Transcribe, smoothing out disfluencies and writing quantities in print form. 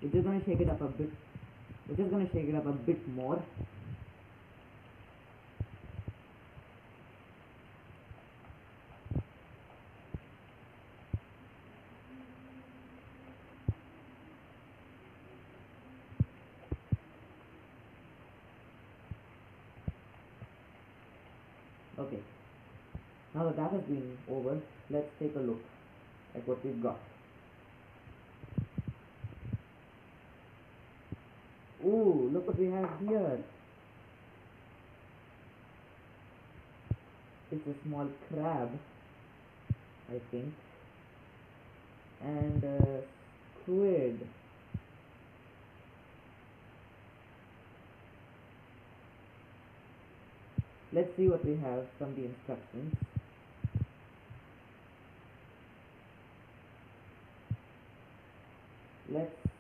We're just gonna shake it up a bit. We're just gonna shake it up a bit more. Okay, now that has been over, let's take a look at what we've got. Ooh, look what we have here. It's a small crab, I think, and a squid. Let's see what we have from the instructions. Let's